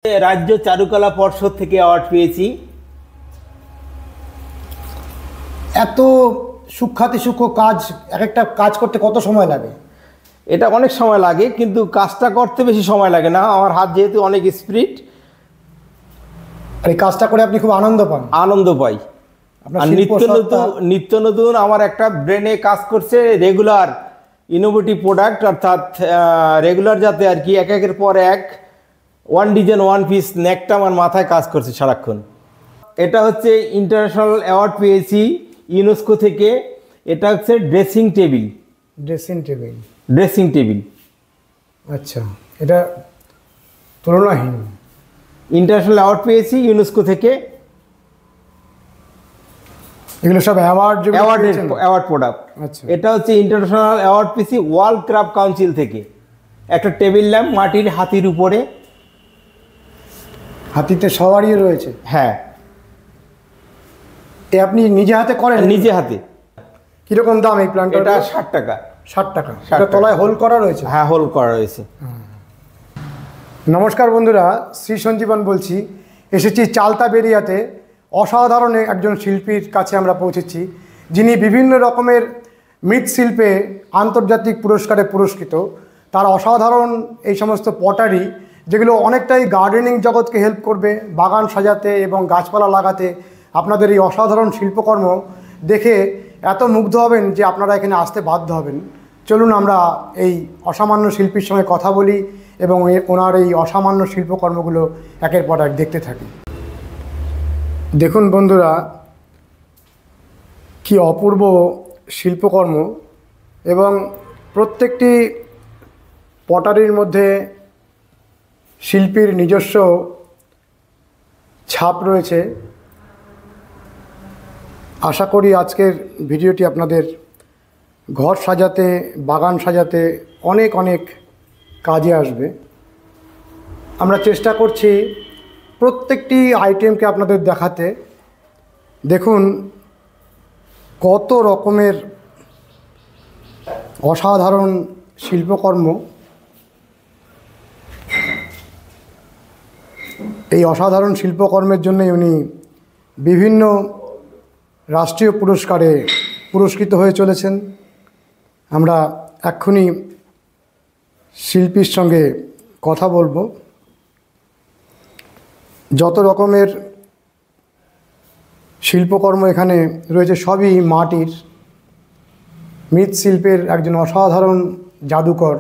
राज्य चारुकला पर्षद থেকে অ্যাওয়ার্ড পেয়েছি। এত সূক্ষ্মাতি সূক্ষ্ম কাজ একটা কাজ করতে কত সময় লাগে? এটা অনেক সময় লাগে, কিন্তু কাজটা করতে বেশি সময় লাগে না। আমার হাত যেহেতু অনেক স্পিড, আর এই কাজটা করে আপনি খুব আনন্দ পাই। আর নিত্য নতুন আমার একটা ব্রেনে কাজ করছে রেগুলার ইনোভেটিভ প্রোডাক্ট, অর্থাৎ রেগুলার যাতে আর কি একের পর এক ওয়ান ডিজাইন ওয়ান পিস নেকটা আমার মাথায় কাজ করছে সারাক্ষণ। এটা হচ্ছে ইন্টারন্যাশনাল অ্যাওয়ার্ড পেয়েছি ইউনেস্কো থেকে। এটা হচ্ছে ড্রেসিং টেবিল। আচ্ছা, এটা তুলনাহীন। ইন্টারন্যাশনাল অ্যাওয়ার্ড পেয়েছি ইউনেস্কো থেকে। এগুলো সব অ্যাওয়ার্ড প্রোডাক্ট। আচ্ছা, এটা হচ্ছে ইন্টারন্যাশনাল অ্যাওয়ার্ড পেয়েছি ওয়ার্ল্ড ক্রাফট কাউন্সিল থেকে। একটা টেবিল ল্যাম্প মাটির হাতির উপরে, হাতিতে সবারই রয়েছে। হ্যাঁ, আপনি নিজে হাতে করেন? নিজে হাতে। কিরকম দাম এই প্ল্যান্টটা? এটা 60 টাকা। 60 টাকা। এটা তলায় হোল করা রয়েছে? হ্যাঁ, হোল করা রয়েছে। নমস্কার বন্ধুরা, শ্রী সঞ্জীবন বলছি। এসেছি চালতা বেরিয়াতে। অসাধারণ একজন শিল্পীর কাছে আমরা পৌঁছেছি, যিনি বিভিন্ন রকমের মৃৎশিল্পে আন্তর্জাতিক পুরস্কারে পুরস্কৃত। তার অসাধারণ এই সমস্ত পটারি, যেগুলো অনেকটাই গার্ডেনিং জগৎকে হেল্প করবে, বাগান সাজাতে এবং গাছপালা লাগাতে। আপনাদের এই অসাধারণ শিল্পকর্ম দেখে এত মুগ্ধ হবেন যে আপনারা এখানে আসতে বাধ্য হবেন। চলুন আমরা এই অসামান্য শিল্পীর সঙ্গে কথা বলি এবং ওনার এই অসামান্য শিল্পকর্মগুলো একের পর এক দেখতে থাকি। দেখুন বন্ধুরা, কি অপূর্ব শিল্পকর্ম, এবং প্রত্যেকটি পটারির মধ্যে শিল্পীর নিজস্ব ছাপ রয়েছে। আশা করি আজকের ভিডিওটি আপনাদের ঘর সাজাতে, বাগান সাজাতে অনেক অনেক কাজে আসবে। আমরা চেষ্টা করছি প্রত্যেকটি আইটেমকে আপনাদের দেখাতে। দেখুন কত রকমের অসাধারণ শিল্পকর্ম। এই অসাধারণ শিল্পকর্মের জন্যই উনি বিভিন্ন রাষ্ট্রীয় পুরস্কারে পুরস্কৃত হয়ে চলেছেন। আমরা এক্ষুনি শিল্পীর সঙ্গে কথা বলবো। যত রকমের শিল্পকর্ম এখানে রয়েছে সবই মাটির। মৃৎশিল্পের একজন অসাধারণ জাদুকর।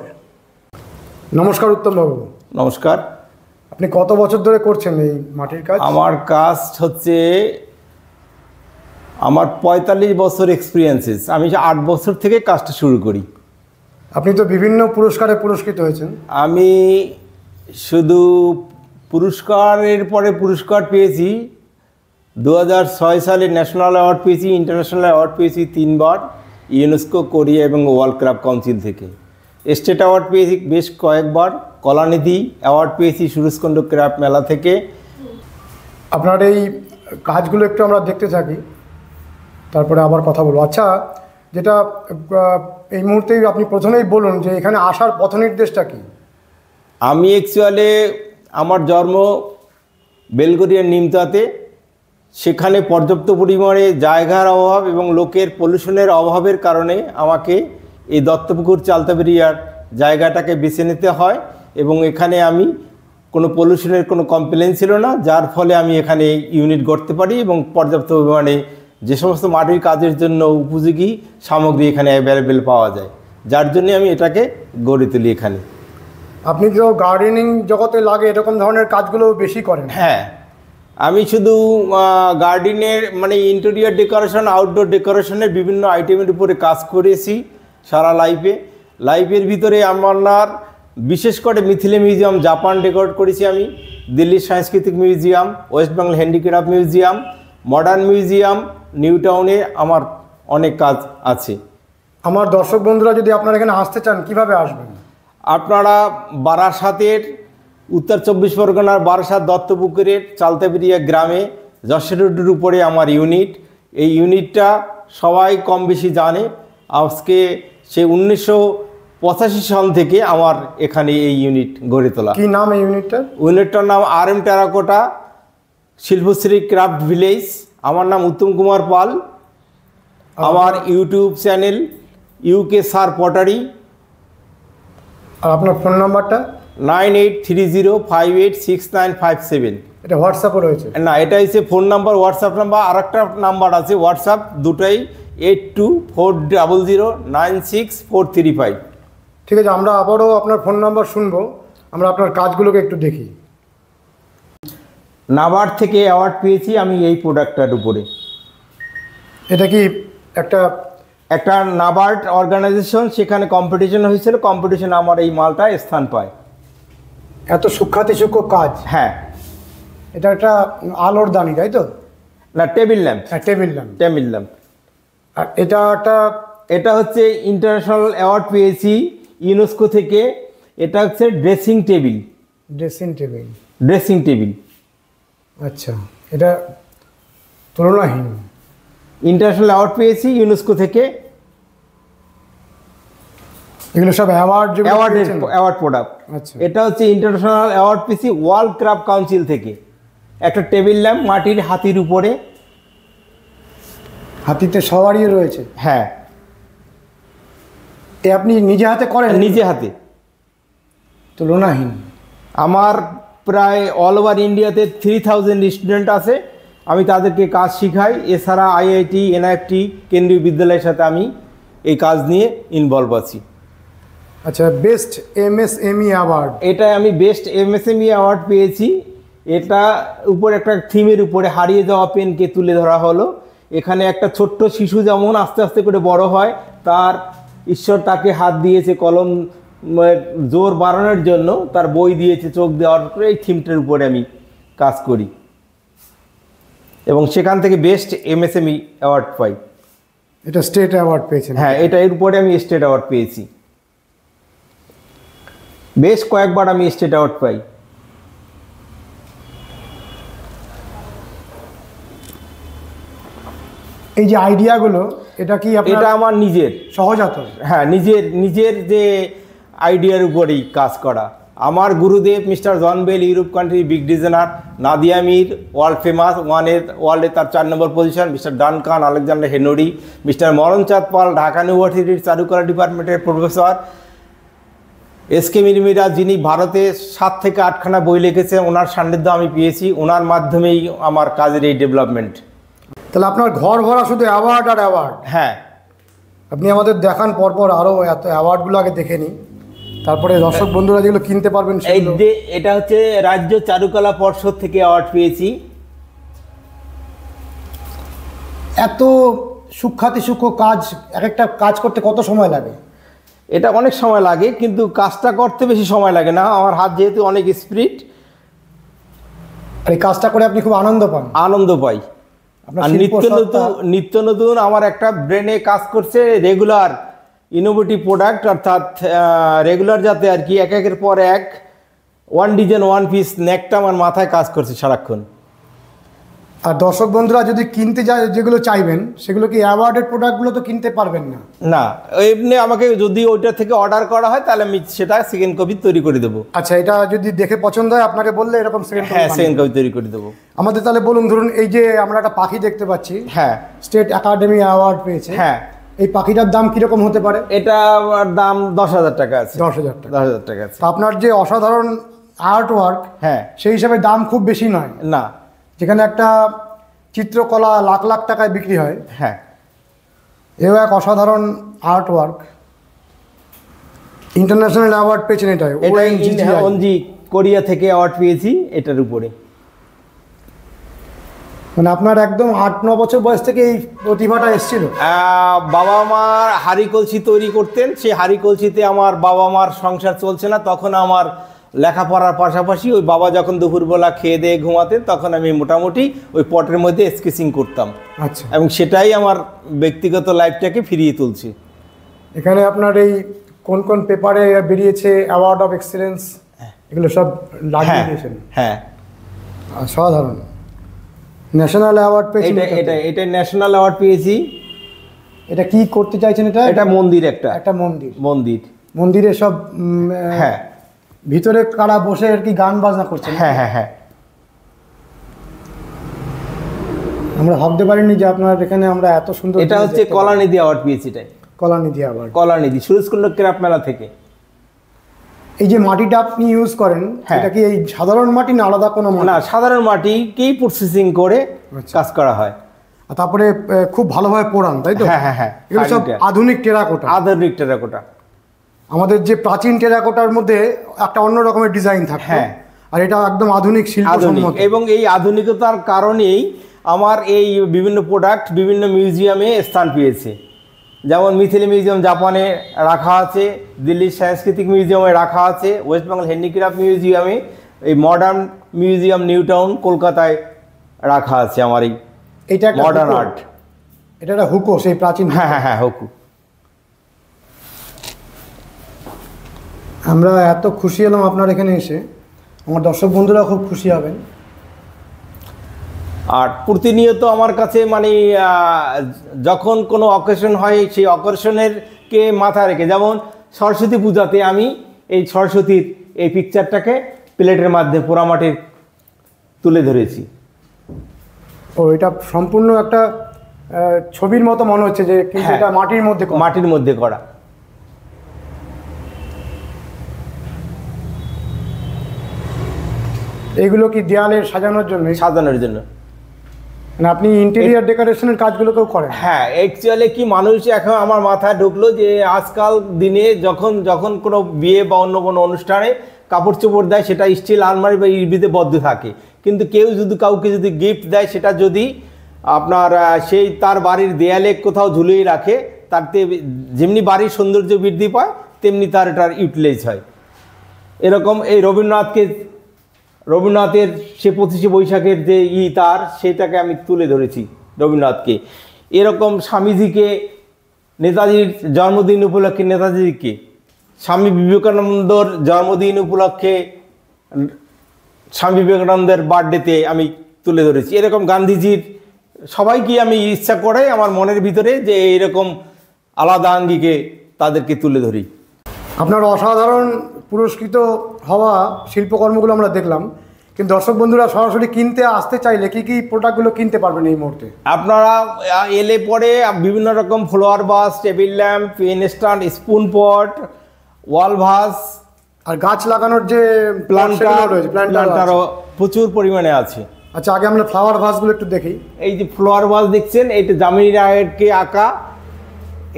নমস্কার উত্তমবাবু। নমস্কার। আপনি কত বছর ধরে করছেন এই মাটির কাজ? আমার কাজ হচ্ছে, আমার 45 বছর এক্সপিরিয়েন্সেস। আমি 8 বছর থেকে কাজটা শুরু করি। আপনি তো বিভিন্ন পুরস্কারে পুরস্কৃত হয়েছেন। আমি শুধু পুরস্কারের পরে পুরস্কার পেয়েছি। 2006 সালে ন্যাশনাল অ্যাওয়ার্ড পেয়েছি, ইন্টারন্যাশনাল অ্যাওয়ার্ড পেয়েছি 3 বার ইউনেস্কো, কোরিয়া এবং ওয়ার্ল্ড ক্রাফট কাউন্সিল থেকে। স্টেট অ্যাওয়ার্ড পেয়েছি বেশ কয়েকবার। কলানিধি অ্যাওয়ার্ড পেয়েছি সুরেশকুণ্ড ক্রাফট মেলা থেকে। আপনার এই কাজগুলো একটু আমরা দেখতে থাকি, তারপরে আবার কথা বলবো। আচ্ছা, যেটা এই মুহূর্তেই আপনি প্রথমেই বলুন যে এখানে আসার পথ নির্দেশটা কী? আমি অ্যাকচুয়ালি আমার জন্ম বেলগড়িয়ার নিমতাতে। সেখানে পর্যাপ্ত পরিমাণে জায়গার অভাব এবং লোকের পলিউশনের অভাবের কারণে আমাকে এই দত্তপুকুর চালতাবেরিয়ার জায়গাটাকে বেছে নিতে হয়, এবং এখানে আমি কোনো পলিউশনের কোনো কমপ্লেন ছিল না, যার ফলে আমি এখানে ইউনিট গড়তে পারি এবং পর্যাপ্ত পরিমাণে যে সমস্ত মাটির কাজের জন্য উপযোগী সামগ্রী এখানে অ্যাভেলেবেল পাওয়া যায়, যার জন্য আমি এটাকে গড়ে তুলি এখানে। আপনি তো গার্ডেনিং জগতে লাগে এরকম ধরনের কাজগুলো বেশি করেন? হ্যাঁ, আমি শুধু গার্ডেনের মানে ইন্টেরিয়র ডেকোরেশন, আউটডোর ডেকোরেশনের বিভিন্ন আইটেমের উপরে কাজ করেছি সারা লাইফের ভিতরে। আমার বিশেষ করে মিথিলা মিউজিয়াম জাপান ডেকোরেট করেছি আমি, দিল্লির সাংস্কৃতিক museum, West Bengal handicraft museum, modern museum, new টাউনে আমার অনেক কাজ আছে। আমার দর্শক বন্ধুরা যদি আপনারা এখানে আসতে চান কিভাবে আসবেন? আপনারা বারাসাতের, উত্তর 24 পরগনার বারাসাত দত্তপুকুরের চালতাবেরিয়া গ্রামে যশোর রোডের উপরে আমার ইউনিট। এই ইউনিটটা সবাই কম বেশি জানে। আজকে সে 85 সন থেকে আমার এখানে এই ইউনিট গড়ে তোলা। কি নাম এই ইউনিটটার? ইউনিটটার নাম RM terracotta Shilpashree craft village. আমার নাম উত্তম কুমার পাল। আমার YouTube channel UK sir pottery. আর আপনার ফোন নাম্বারটা? 9830586957। এটা হোয়াটসঅ্যাপও রয়েছে? না, এটা হচ্ছে ফোন নাম্বার, হোয়াটসঅ্যাপ নাম্বার। আর একটা নাম্বার আছে হোয়াটসঅ্যাপ, দুটাই 8240096435। ঠিক আছে, আমরা আবারও আপনার ফোন নাম্বার শুনবো। আমরা আপনার কাজগুলোকে একটু দেখি। নাবার্ড থেকে অ্যাওয়ার্ড পেয়েছি আমি এই প্রোডাক্টটার উপরে। এটা কি একটা নাবার্ড অর্গানাইজেশন, সেখানে কম্পিটিশন হয়েছিল, কম্পিটিশনে আমার এই মালটা স্থান পায়। এত সূক্ষ্ম কাজ? হ্যাঁ। এটা একটা আলোর দানি, তাই তো? না, টেবিল ল্যাম্প। হ্যাঁ, টেবিল ল্যাম্প। Table lamp. আর এটা হচ্ছে ইন্টারন্যাশনাল অ্যাওয়ার্ড পেয়েছি ইউনেস্কো থেকে। এটা হচ্ছে ড্রেসিং টেবিল। Dressing table. আচ্ছা, এটা তুলনাহীন। ইন্টারন্যাশনাল অ্যাওয়ার্ড পেয়েছি ইউনেস্কো থেকে। এগুলো সব অ্যাওয়ার্ড প্রোডাক্ট। আচ্ছা, এটা হচ্ছে ইন্টারন্যাশনাল অ্যাওয়ার্ড পেয়েছি ওয়ার্ল্ড ক্রাফট কাউন্সিল থেকে। একটা টেবিল ল্যাম্প মাটির হাতির উপরে। হাতিতে সবারই রয়েছে? হ্যাঁ। আপনি নিজে হাতে করেন? নিজে হাতে। তুলনাহীন। আমার প্রায় অল ওভার ইন্ডিয়াতে 3000 স্টুডেন্ট আছে, আমি তাদেরকে কাজ শিখাই। এছাড়া IIT NIFT কেন্দ্রীয় বিদ্যালয়ের সাথে আমি এই কাজ নিয়ে ইনভলভ আছি। আচ্ছা, বেস্ট MSME অ্যাওয়ার্ড, এটাই আমি বেস্ট MSME অ্যাওয়ার্ড পেয়েছি। এটা উপরে একটা থিমের উপরে হারিয়ে যাওয়া পেনকে তুলে ধরা হলো। এখানে একটা ছোট্ট শিশু যেমন আস্তে আস্তে করে বড় হয়, তার ঈশ্বর তাকে হাত দিয়েছে কলম জোর বাড়ানোর জন্য, তার বই দিয়েছে চোখ দেওয়ার করে। এই থিমটার উপরে আমি কাজ করি এবং সেখান থেকে বেস্ট MSME অ্যাওয়ার্ড পাই। এটা স্টেট অ্যাওয়ার্ড পেয়েছেন? হ্যাঁ, এর উপরে আমি স্টেট অ্যাওয়ার্ড পেয়েছি। বেশ কয়েকবার আমি স্টেট অ্যাওয়ার্ড পাই। এই যে আইডিয়াগুলো, এটা কি এটা আমার নিজের সহজাত? হ্যাঁ, নিজের যে আইডিয়ার উপরেই কাজ করা। আমার গুরুদেব mister John Bell, Europe country big designer. Nadia Mir, world famous, ওয়ার্ল্ডে তার 4 নম্বর পজিশন। Mister Duncan Alexander Henry, mister Moranchand Pal, Dhaka ইউনিভার্সিটির চারুকলা ডিপার্টমেন্টের প্রফেসর। SK মিরমিরা, যিনি ভারতে 7 থেকে 8খানা বই লিখেছে, ওনার সান্নিধ্য আমি পেয়েছি। ওনার মাধ্যমেই আমার কাজের এই ডেভেলপমেন্ট। তাহলে আপনার ঘর ভরা শুধু অ্যাওয়ার্ড আর অ্যাওয়ার্ড। হ্যাঁ। আপনি আমাদের দেখান পরপর আরও এত অ্যাওয়ার্ডগুলো আগে দেখে নিই, তারপরে দর্শক বন্ধুরা যেগুলো কিনতে পারবেন। এটা হচ্ছে রাজ্য চারুকলা পর্ষদ থেকে অ্যাওয়ার্ড পেয়েছি। এত সূক্ষ্ম কাজ, এক একটা কাজ করতে কত সময় লাগে? এটা অনেক সময় লাগে, কিন্তু কাজটা করতে বেশি সময় লাগে না। আমার হাত যেহেতু অনেক স্পিড, আর এই কাজটা করে আপনি খুব আনন্দ পাই। আর নিত্য নতুন আমার একটা ব্রেনে কাজ করছে রেগুলার ইনোভেটিভ প্রোডাক্ট, অর্থাৎ রেগুলার যাতে আর কি একের পর এক ওয়ান ডিজাইন ওয়ান পিস নেকটা আমার মাথায় কাজ করছে সারাক্ষণ। আর দর্শক বন্ধুরা যদি কিনতে যায়, যেগুলো চাইবেন, সেগুলো কি অ্যাওয়ার্ডেড প্রোডাক্টগুলো তো কিনতে পারবেন না? না, এমনি আমাকে যদি ওইটা থেকে অর্ডার করা হয় তাহলে আমি সেটা সেকেন্ড কপি তৈরি করে দেবো। আচ্ছা, এটা যদি দেখে পছন্দ হয় আপনাকে বললে এরকম সেকেন্ড কপি তৈরি করে দেবো আমাদের। তাহলে বলুন, ধরুন এই যে আমরা একটা পাখি দেখতে পাচ্ছি, হ্যাঁ, স্টেট একাডেমি অ্যাওয়ার্ড পেয়েছে, হ্যাঁ, এই পাখিটার দাম কিরকম হতে পারে? এটা দাম 10,000 টাকা আছে। 10,000 টাকা? 10,000 টাকা আছে। আপনার যে অসাধারণ আর্ট ওয়ার্ক, হ্যাঁ, সেই হিসাবে দাম খুব বেশি নয়। না, যেখানে একটা চিত্রকলা লাখ লাখ টাকায় বিক্রি হয়, হ্যাঁ, এও এক অসাধারণ আর্ট ওয়ার্ক। ইন্টারন্যাশনাল অ্যাওয়ার্ড পেয়েছেন এটাই? ONG কোরিয়া থেকে অ্যাওয়ার্ড পেয়েছি এটার উপরে। মানে আপনার একদম 8-9 বছর বয়স থেকে এই প্রতিভাটা এসেছিল? বাবা মা হাঁড়ি কলসি তৈরি করতেন, সেই হাঁড়ি কলসিতে আমার বাবা মার সংসার চলছে না, তখন আমার লেখাপড়ার পাশাপাশি ওই বাবা যখন দুপুরবেলা খেয়ে দিয়ে ঘুমাতেন, তখন আমি মোটামুটি ওই পটের মধ্যে স্কেচিং করতাম। আচ্ছা, এবং সেটাই আমার ব্যক্তিগত লাইফটাকে ফিরিয়ে তুলছে। এখানে আপনার এই কোন পেপারে বেরিয়েছে অ্যাওয়ার্ড অফ এক্সেলেন্স, এগুলো সব লাগিয়ে দিয়েছেন? হ্যাঁ, সাধারণ ন্যাশনাল অ্যাওয়ার্ড পেয়েছেন? এটা ন্যাশনাল অ্যাওয়ার্ড পেয়েছি। এটা কি করতে চাইছেন? এটা মন্দির, একটা মন্দির। মন্দিরে সব হ্যাঁ ভিতরে কারা বসে আর কি গান বাজনা করছেন? হ্যাঁ হ্যাঁ হ্যাঁ। আমরা ভাবতে পারিনি যে আপনার এখানে আমরা এত সুন্দর। এটা হচ্ছে কলানিধি অ্যাওয়ার্ড পেয়েছি, এটাই কলানিধি অ্যাওয়ার্ড। কলানিধি সুরেশকুণ্ড ক্রাফট মেলা থেকে। এই যে মাটিটা আপনি ইউজ করেন, এটা কি এই সাধারণ মাটি না আলাদা কোনো মাটি? না, সাধারণ মাটিকেই প্রসেসিং করে কাজ করা হয়। আর তারপরে খুব ভালোভাবে পোড়ান, তাই তো? হ্যাঁ হ্যাঁ হ্যাঁ। এগুলো সব আধুনিক টেরাকোটা। আধুনিক টেরাকোটা। আমাদের যে প্রাচীন টেরাকোটার মধ্যে একটা অন্য রকমের ডিজাইন থাকে, হ্যাঁ, আর এটা একদম আধুনিক শিল্পসম্মত। এবং এই আধুনিকতার কারণেই আমার এই বিভিন্ন প্রোডাক্ট বিভিন্ন মিউজিয়ামে স্থান পেয়েছে। যেমন মিথিলি মিউজিয়াম জাপানে রাখা আছে, দিল্লির সাংস্কৃতিক মিউজিয়ামে রাখা আছে, ওয়েস্ট বেঙ্গল হ্যান্ডিক্রাফট মিউজিয়ামে, এই মডার্ন মিউজিয়াম নিউ টাউন কলকাতায় রাখা আছে আমার এটা মডার্ন আর্ট। এটা একটা হুকো, সেই প্রাচীন। হ্যাঁ হ্যাঁ হ্যাঁ, হুকো। আমরা এত খুশি হলাম আপনার এখানে এসে, আমার দর্শক বন্ধুরা খুব খুশি হবেন। আর প্রতিনিয়ত আমার কাছে মানে যখন কোনো অকেশন হয় সেই অকেশনের কে মাথায় রেখে, যেমন সরস্বতী পূজাতে আমি এই সরস্বতীর এই পিকচারটাকে প্লেটের মাধ্যমে পোড়ামাটির তুলে ধরেছি। ও, এটা সম্পূর্ণ একটা ছবির মতো মনে হচ্ছে যে, কিন্তু এটা মাটির মধ্যে করা। এইগুলো কি দেয়ালে সাজানোর জন্য? সাজানোর জন্য। মানে আপনি ইন্টেরিয়ার ডেকোরেশনের কাজগুলোকেও করেন? হ্যাঁ, অ্যাকচুয়ালি কি মানুষ এখন আমার মাথায় ঢুকলো যে আজকাল দিনে যখন কোনো বিয়ে বা অন্য কোনো অনুষ্ঠানে কাপড় চোপড় দেয় সেটা স্টিল আলমারি বা ইবিতে বদ্ধ থাকে, কিন্তু কেউ যদি কাউকে যদি গিফট দেয় সেটা যদি আপনার সেই তার বাড়ির দেয়ালে কোথাও ঝুলিয়ে রাখে, তাতে যেমনি বাড়ির সৌন্দর্য বৃদ্ধি পায় তেমনি এটার ইউটিলাইজ হয়। এরকম এই রবীন্দ্রনাথের সে 25শে বৈশাখের যে সেটাকে আমি তুলে ধরেছি রবীন্দ্রনাথকে। এরকম স্বামীজিকে, নেতাজির জন্মদিন উপলক্ষে নেতাজিকে, স্বামী বিবেকানন্দর জন্মদিন উপলক্ষে স্বামী বিবেকানন্দের বার্থডেতে আমি তুলে ধরেছি। এরকম গান্ধীজির সবাইকে আমি ইচ্ছা করে আমার মনের ভিতরে যে এইরকম আলাদা আঙ্গিকে তাদেরকে তুলে ধরি। আপনার অসাধারণ পুরস্কৃত হওয়া শিল্পকর্মগুলো আমরা দেখলাম, কিন্তু দর্শক বন্ধুরা সরাসরি কিনতে আসতে চাইলে কি কি প্রোডাক্টগুলো কিনতে পারবেন এই মুহূর্তে? আপনারা এলে পরে বিভিন্ন রকম flower vase, table lamp, pen stand, spoon pot, wall vase, আর গাছ লাগানোর যে প্ল্যান্টারও প্রচুর পরিমাণে আছে। আচ্ছা, আগে আমরা ফ্লাওয়ার ভাসগুলো একটু দেখি। এই যে ফ্লাওয়ার ভাস দেখছেন, এইটা জামিনী রায়েরকে আঁকা,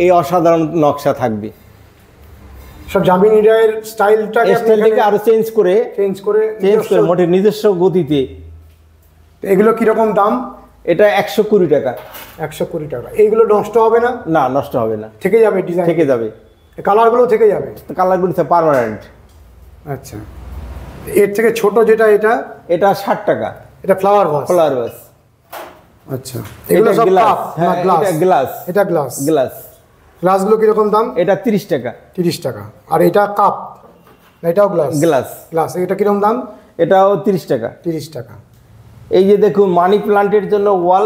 এই অসাধারণ নকশা থাকবে। সব জামিনী রায়ের স্টাইলটাকে আরো চেঞ্জ করে মোটে নিজস্ব গতিতে। এগুলো কিরকম দাম? এটা 120 টাকা। 120 টাকা। এইগুলো নষ্ট হবে না? না, নষ্ট হবে না, থেকে যাবে, ডিজাইন থেকে যাবে, কালারগুলো থেকে যাবে। কালারগুলো পার্মানেন্ট। আচ্ছা, এর থেকে ছোট যেটা এটা 60 টাকা। এটা ফ্লাওয়ার ভাস। আচ্ছা, এগুলো সব কাপ না গ্লাস? এটা গ্লাসগুলো কিরকম দাম? এটা 30 টাকা। 30 টাকা। আর এটা কাপ? এটাও গ্লাস। এটা কিরকম দাম? এটাও 30 টাকা। 30 টাকা। এই যে দেখুন, মানি প্লান্টের জন্য ওয়াল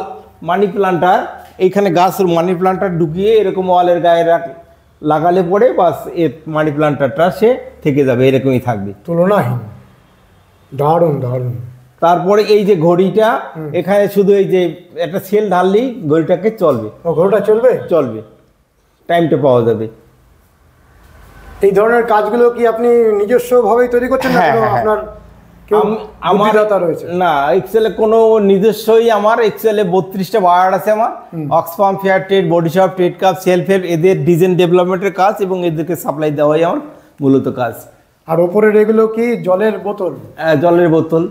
মানি প্লান্টার, এইখানে গাছের মানি প্লান্টার ঢুকিয়ে এরকম ওয়ালের গায়ে লাগালে পরে বাস এর মানি প্লান্টারটা সে থেকে যাবে, এরকমই থাকবে, তুলনাহীন। দারুণ। তারপরে এই যে ঘড়িটা, এখানে শুধু এই যে একটা সেল ঢাললেই ঘড়িটাকে চলবে। ঘড়িটা চলবে, টাইমটা পাওয়া যাবে। এই ধরনের কাজগুলো কি আপনি নিজস্বভাবেই তৈরি করছেন না আপনার আমার রয়েছে? না, এক্সেলে কোনো নিজস্বই আমার এক্সেলে 32টা বায়ার আছে আমার। Oxfam, fair trade, Body Shop, trade cup, সেলফের এদের ডিজাইন ডেভেলপমেন্টের কাজ এবং এদেরকে সাপ্লাই দেওয়াই আমার মূলত কাজ। আর ওপরের এগুলো কি জলের বোতল? জলের বোতল।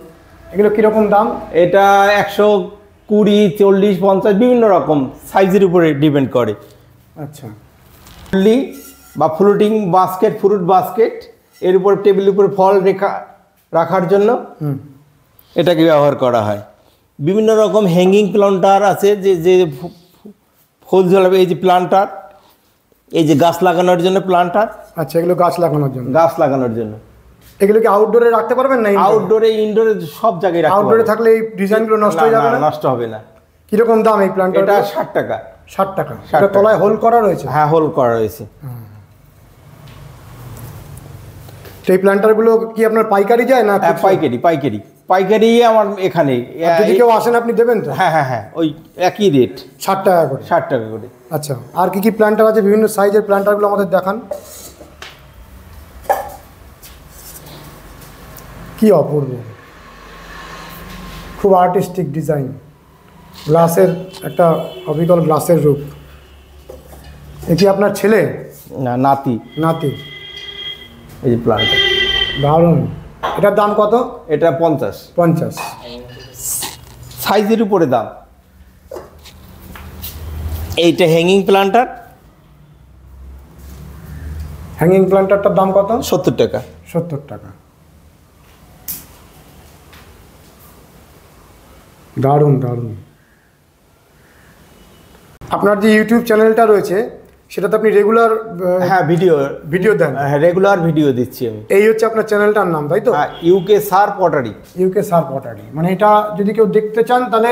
এগুলো কিরকম দাম? এটা 120, 40, 50 বিভিন্ন রকম সাইজের উপরে ডিপেন্ড করে। আচ্ছা, বা ফ্লোটিং বাস্কেট, ফ্রুট বাস্কেট, এর উপর টেবিলের উপর ফল রাখার জন্য এটাকে ব্যবহার করা হয়। বিভিন্ন রকম হ্যাঙ্গিং প্লান্টার আছে, যে ফুল ঝোলাবে, এই যে প্লান্টার, এই যে গাছ লাগানোর জন্য প্লান্টার। আচ্ছা, এগুলো গাছ লাগানোর জন্য। এগুলো কি আউটডোরে রাখতে পারবেন না? আউটডোরে, ইনডোরে সব জায়গায় রাখতে পারবেন। আউটডোরে থাকলে এই ডিজাইনগুলো নষ্ট হয়ে যাবে না? নষ্ট হবে না। কিরকম দাম এই প্লান্টার? এটা 60 টাকা। 60 টাকা। এটা তলায় হোল করা রয়েছে? হ্যাঁ, হোল করা রয়েছে। তো এই প্ল্যান্টারগুলো কি আপনার পাইকারি যায় না? হ্যাঁ, পাইকারি পাইকারি পাইকারি আমার এখানে। যদি কেউ আসেন আপনি দেবেন তো? হ্যাঁ হ্যাঁ হ্যাঁ, ওই একই রেট, 60 টাকা করে। 60 টাকা করে। আচ্ছা, আর কি কি প্ল্যান্টার আছে? বিভিন্ন সাইজের প্ল্যান্টারগুলো আমাদের দেখান। কি অপূর্ব, খুব আর্টিস্টিক ডিজাইন, গ্লাসের একটা অবিকল গ্লাসের রূপ। এ কি আপনার ছেলে না নাতি? নাতি। এই যে প্ল্যান্টার, দারুণ। এটার দাম কত? এটা 50। 50। সাইজের উপরে দাম। এইটা হ্যাঙ্গিং প্ল্যান্টার। হ্যাঙ্গিং প্ল্যান্টারটার দাম কত? 70 টাকা। 70 টাকা। দারুণ দারুণ। আপনার যে ইউটিউব চ্যানেলটা রয়েছে সেটাতে আপনি রেগুলার হ্যাঁ ভিডিও দেন? হ্যাঁ, রেগুলার ভিডিও দিচ্ছি আমি। এই হচ্ছে আপনার চ্যানেলটার নাম, তাই তো? ইউকে সার পটারি। ইউকে সার পটারি, মানে এটা যদি কেউ দেখতে চান তাহলে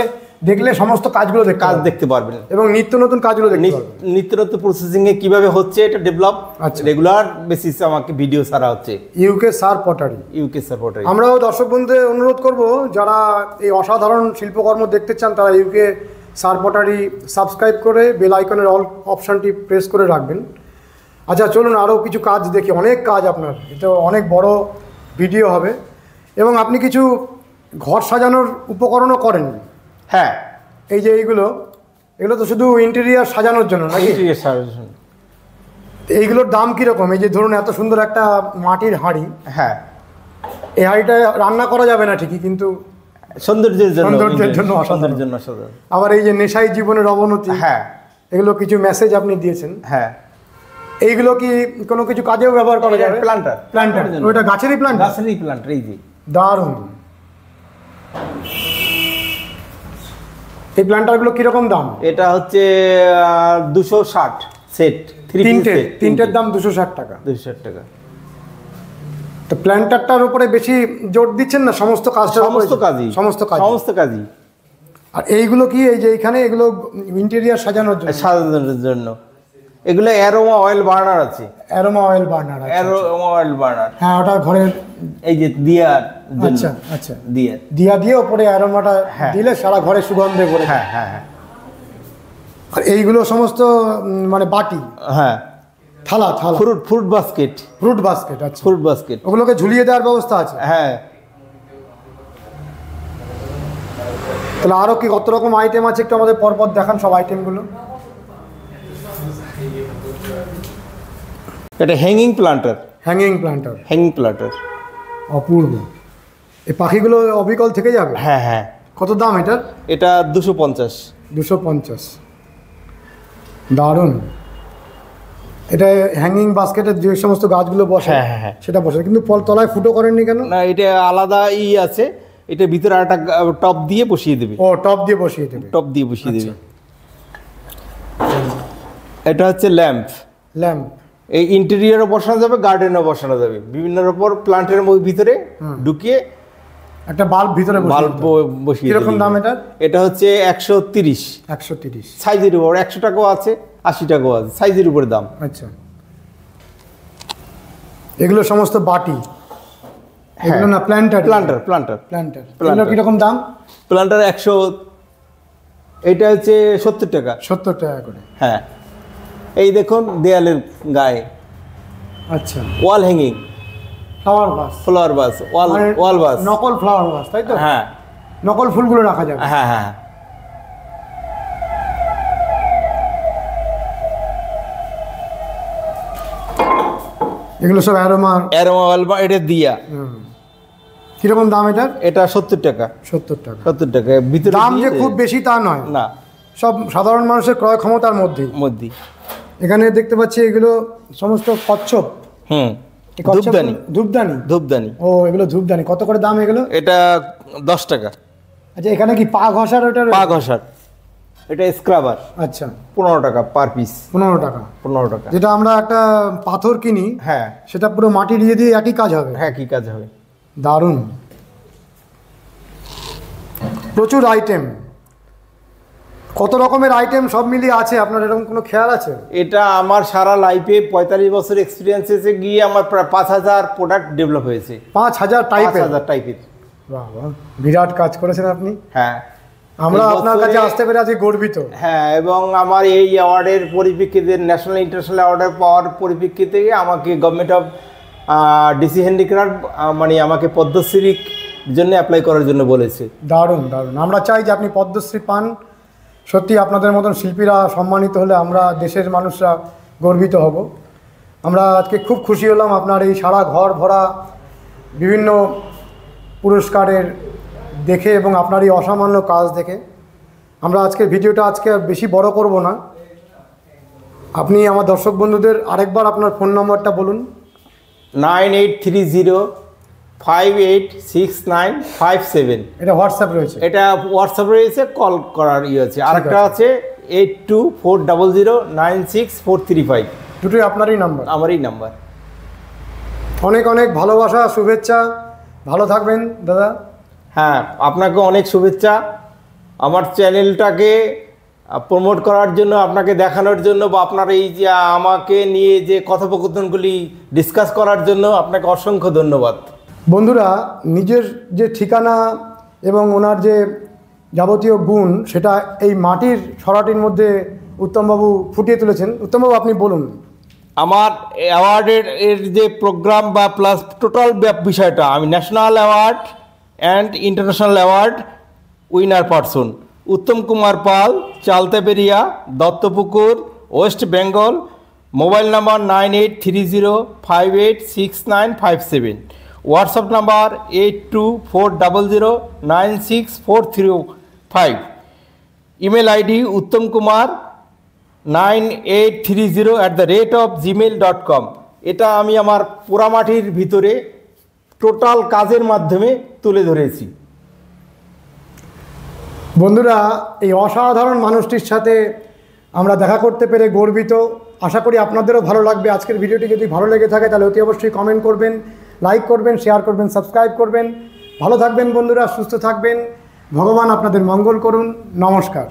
দেখলে সমস্ত কাজগুলো দেখতে পারবেন এবং নিত্য নতুন কাজগুলো দেখতে পারবেন। নিত্য নতুন প্রসেসিং এ কিভাবে হচ্ছে এটা ডেভেলপ। আচ্ছা, রেগুলার বেসিসে আমাকে ভিডিও ছাড়া হচ্ছে। ইউকে সার পটারি। ইউকে সার পটারি। আমরাও দর্শক বন্ধুদের অনুরোধ করব, যারা এই অসাধারণ শিল্পকর্ম দেখতে চান তারা ইউকে সার পটারি সাবস্ক্রাইব করে বেল আইকনের অল অপশানটি প্রেস করে রাখবেন। আচ্ছা চলুন আরও কিছু কাজ দেখি। অনেক কাজ আপনার, এটা অনেক বড় ভিডিও হবে। এবং আপনি কিছু ঘর সাজানোর উপকরণও করেন? হ্যাঁ, এই যে এগুলো তো শুধু ইন্টেরিয়ার সাজানোর জন্য নাকি? ইন্টেরিয়ার সাজানোর জন্য। এইগুলোর দাম কীরকম? এই যে ধরুন এত সুন্দর একটা মাটির হাঁড়ি। হ্যাঁ, এই হাঁড়িটা রান্না করা যাবে না ঠিকই, কিন্তু সৌন্দর্যের জন্য অসাধারণ। জন্য অসাধারণ। আবার এই যে নেশাই জীবনের অবনতি, হ্যাঁ, এগুলো কিছু মেসেজ আপনি দিয়েছেন। হ্যাঁ, এইগুলো কি কোনো কিছু কাজেও ব্যবহার করা যাবে? প্ল্যান্টার ওইটা গাছেরই প্ল্যান্টার? গাছেরই প্ল্যান্টার। এই যে দারুণ। এই প্ল্যান্টারগুলো কীরকম দাম? এটা হচ্ছে 260 সেট। তিনটের দাম 260 টাকা। 260 টাকা। তো প্ল্যান্টারটার উপরে বেশি জোর দিচ্ছেন না সমস্ত কাজটা? সমস্ত কাজই। আর এইগুলো কি এই যে এখানে এগুলো ইন্টেরিয়ার সাজানোর জন্য এগুলো অ্যারোমা অয়েল বার্নার আছে। Aroma oil burner? Aroma oil burner. হ্যাঁ, ওটা ঘরের এই যে দিয়ার। আচ্ছা আচ্ছা, দিয়া দিয়ে ওপরে অ্যারোমাটা দিলে সারা ঘরে সুগন্ধে ভরে। হ্যাঁ হ্যাঁ হ্যাঁ। আর এইগুলো সমস্ত মানে বাটি? হ্যাঁ, থালা ফ্রুট বাস্কেট। আচ্ছা, ফ্রুট বাস্কেট। ওগুলোকে ঝুলিয়ে দেওয়ার ব্যবস্থা আছে? হ্যাঁ। তাহলে আরও কি কত রকম আইটেম আছে একটু আমাদের পরপর দেখান সব আইটেমগুলো। এটা হ্যাঙ্গিং প্ল্যান্টার। অপূর্ব। এই পাখিগুলো অবিকল থেকে যাবে? হ্যাঁ হ্যাঁ। কত দাম এটার? এটা 250। 250। দারুণ। এটা হ্যাঙ্গিং বাস্কেটের যে সমস্ত গাছগুলো বসে, হ্যাঁ সেটা বসে, কিন্তু তলায় ফুটো করেননি কেন? না, এটা আলাদা আছে। এটা ভিতরে একটা টপ দিয়ে বসিয়ে দেবে। ও, টপ দিয়ে বসিয়ে দেবে। এটা হচ্ছে ল্যাম্প। এই ইন্টেরিয়ারও বসানো যাবে, গার্ডেনও বসানো যাবে। বিভিন্ন রকম প্ল্যান্টের ভিতরে ঢুকিয়ে একটা বাল্ব ভিতরে বসিয়ে। কিরকম দাম এটা? এটা হচ্ছে 130। সাইজের উপর 100 টাকাও আছে, 80 টাকাও আছে, সাইজের উপরে দাম। আচ্ছা, এগুলো সমস্ত বাটি? এগুলো না প্ল্যান্টার? এগুলো কিরকম দাম? প্ল্যান্টার 100। এটা হচ্ছে 70 টাকা। 70 টাকা করে। হ্যাঁ, এই দেখুন দেয়ালের গায়ে। আচ্ছা, ওয়াল হ্যাঙ্গিং ফ্লাওয়ার ভাস। ওয়াল ভাস, নকল ফ্লাওয়ার ভাস, তাই তো? হ্যাঁ, নকল ফুলগুলো রাখা যাবে। হ্যাঁ হ্যাঁ। এগুলো সব অ্যারোমা অয়েল। এটা দিয়া। কিরকম দাম এটার? এটা 70 টাকা। 70 টাকা। ভিতরে দাম যে খুব বেশি তা নয়, না, সব সাধারণ মানুষের ক্রয় ক্ষমতার মধ্যেই। এখানে দেখতে পাচ্ছি এগুলো সমস্ত কচ্ছপ। ধূপদানি। ও, এগুলো ধূপদানি। কত করে দাম এগুলো? এটা 10 টাকা। আচ্ছা, এখানে কি পা ঘষার? ওটা পা ঘষার। এটা স্ক্রাবার। আচ্ছা, 15 টাকা পার পিস। 15 টাকা। যেটা আমরা একটা পাথর কিনি, হ্যাঁ, সেটা পুরো মাটি দিয়ে একই কাজ হবে? হ্যাঁ, একই কাজ হবে। দারুণ। প্রচুর আইটেম, কত রকমের আইটেম সব মিলিয়ে আছে আপনার, এরকম কোনো খেয়াল আছে? এটা আমার সারা লাইফে 45 বছর এক্সপিরিয়েন্স এসে গিয়ে আমার প্রায় 5000 প্রোডাক্ট ডেভেলপ হয়েছে। 5000 টাইপের? 5000 টাইপের। বাহ বাহ, বিরাট কাজ করেছেন আপনি। হ্যাঁ, আমরা আপনার কাছে আসতে পেরে আছি গর্বিত। হ্যাঁ, এবং আমার এই অ্যাওয়ার্ডের পরিপ্রেক্ষিতে, ন্যাশনাল ইন্টারন্যাশনাল অ্যাওয়ার্ডের পাওয়ার পরিপ্রেক্ষিতে আমাকে গভর্নমেন্ট অফ ডিসি হ্যান্ডিক্রাফট মানে আমাকে পদ্মশ্রীর জন্য অ্যাপ্লাই করার জন্য বলেছে। দারুণ দারুণ, আমরা চাই যে আপনি পদ্মশ্রী পান। সত্যি আপনাদের মতন শিল্পীরা সম্মানিত হলে আমরা দেশের মানুষরা গর্বিত হব। আমরা আজকে খুব খুশি হলাম আপনার এই সারা ঘর ভরা বিভিন্ন পুরস্কারের দেখে এবং আপনার এই অসামান্য কাজ দেখে। আমরা আজকের ভিডিওটা আজকে বেশি বড় করব না, আপনি আমার দর্শক বন্ধুদের আরেকবার আপনার ফোন নম্বরটা বলুন। 9830586957। এটা হোয়াটসঅ্যাপ রয়েছে? এটা হোয়াটসঅ্যাপ রয়েছে, কল করার আছে। আরেকটা আছে 8240096435। দুটোই আপনারই নাম্বার? আমারই নাম্বার। অনেক অনেক ভালোবাসা, শুভেচ্ছা, ভালো থাকবেন দাদা। হ্যাঁ, আপনাকে অনেক শুভেচ্ছা। আমার চ্যানেলটাকে প্রমোট করার জন্য, আপনাকে দেখানোর জন্য, বা আপনার এই যে আমাকে নিয়ে যে কথোপকথনগুলি ডিসকাস করার জন্য আপনাকে অসংখ্য ধন্যবাদ। বন্ধুরা, নিজের যে ঠিকানা এবং ওনার যে যাবতীয় গুণ সেটা এই মাটির সরাটির মধ্যে উত্তমবাবু ফুটিয়ে তুলেছেন। উত্তমবাবু, আপনি বলুন। আমার অ্যাওয়ার্ডের যে প্রোগ্রাম বা প্লাস টোটাল বিষয়টা, আমি national award and international award winner person Uttam Kumar Pal, Chaltaberia, Duttapukur, West Bengal. Mobile number 9830586957। WhatsApp number 8240096435। Email ID uttamkumar9830@gmail.com। এটা আমি আমার পোড়ামাটির ভিতরে টোটাল কাজের মাধ্যমে তুলে ধরেছি। বন্ধুরা, এই অসাধারণ মানুষটির সাথে আমরা দেখা করতে পেরে গর্বিত। আশা করি আপনাদেরও ভালো লাগবে। আজকের ভিডিওটি যদি ভালো লেগে থাকে তাহলে অতি অবশ্যই কমেন্ট করবেন, লাইক করবেন, শেয়ার করবেন, সাবস্ক্রাইব করবেন। ভালো থাকবেন বন্ধুরা, সুস্থ থাকবেন। ভগবান আপনাদের মঙ্গল করুন। নমস্কার।